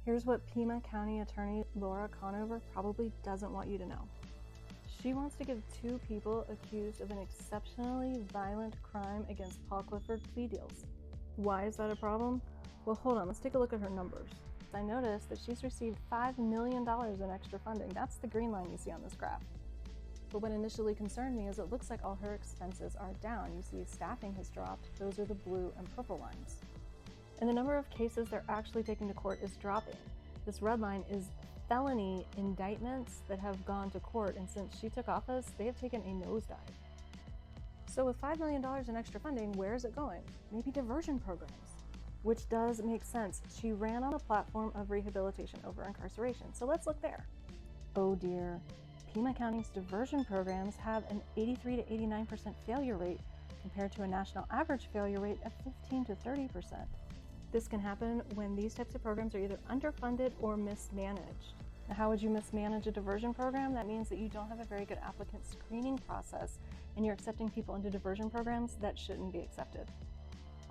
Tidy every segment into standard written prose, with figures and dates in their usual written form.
Here's what Pima County Attorney Laura Conover probably doesn't want you to know. She wants to give 2 people accused of an exceptionally violent crime against Paul Clifford plea deals. Why is that a problem? Well, hold on, let's take a look at her numbers. I noticed that she's received $5 million in extra funding. That's the green line you see on this graph. But what initially concerned me is it looks like all her expenses are down. You see staffing has dropped. Those are the blue and purple lines. And the number of cases they're actually taking to court is dropping. This red line is felony indictments that have gone to court, and since she took office, they have taken a nosedive. So with $5 million in extra funding, where is it going? Maybe diversion programs, which does make sense. She ran on a platform of rehabilitation over incarceration, so let's look there. Oh dear, Pima County's diversion programs have an 83 to 89% failure rate compared to a national average failure rate of 15 to 30%. This can happen when these types of programs are either underfunded or mismanaged. Now, how would you mismanage a diversion program? That means that you don't have a very good applicant screening process and you're accepting people into diversion programs that shouldn't be accepted.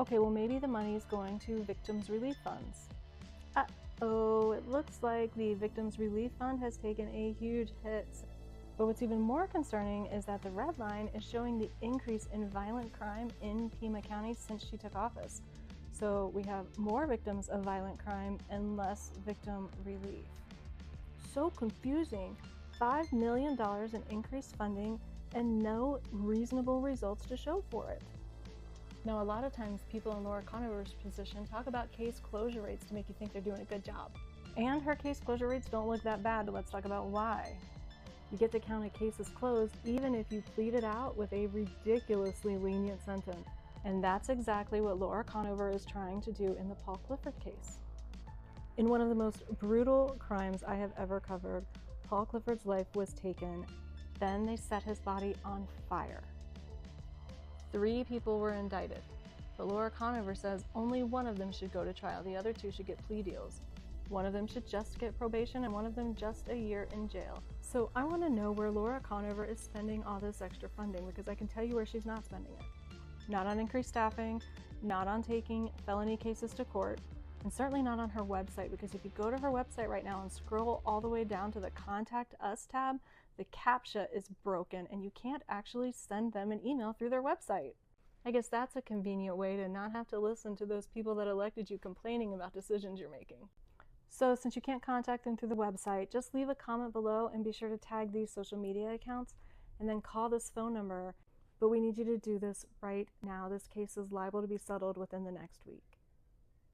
Okay, well maybe the money is going to victims relief funds. Uh-oh, it looks like the victims relief fund has taken a huge hit. But what's even more concerning is that the red line is showing the increase in violent crime in Pima County since she took office. So we have more victims of violent crime and less victim relief. So confusing. $5 million in increased funding and no reasonable results to show for it. Now, a lot of times people in Laura Conover's position talk about case closure rates to make you think they're doing a good job. And her case closure rates don't look that bad, but let's talk about why. You get to count a case as closed even if you plead it out with a ridiculously lenient sentence. And that's exactly what Laura Conover is trying to do in the Paul Clifford case. In one of the most brutal crimes I have ever covered, Paul Clifford's life was taken. Then they set his body on fire. 3 people were indicted, but Laura Conover says only one of them should go to trial. The other 2 should get plea deals. One of them should just get probation and one of them just a year in jail. So I want to know where Laura Conover is spending all this extra funding, because I can tell you where she's not spending it. Not on increased staffing, not on taking felony cases to court, and certainly not on her website, because if you go to her website right now and scroll all the way down to the Contact Us tab, the CAPTCHA is broken and you can't actually send them an email through their website. I guess that's a convenient way to not have to listen to those people that elected you complaining about decisions you're making. So since you can't contact them through the website, just leave a comment below and be sure to tag these social media accounts and then call this phone number. But we need you to do this right now. This case is liable to be settled within the next week.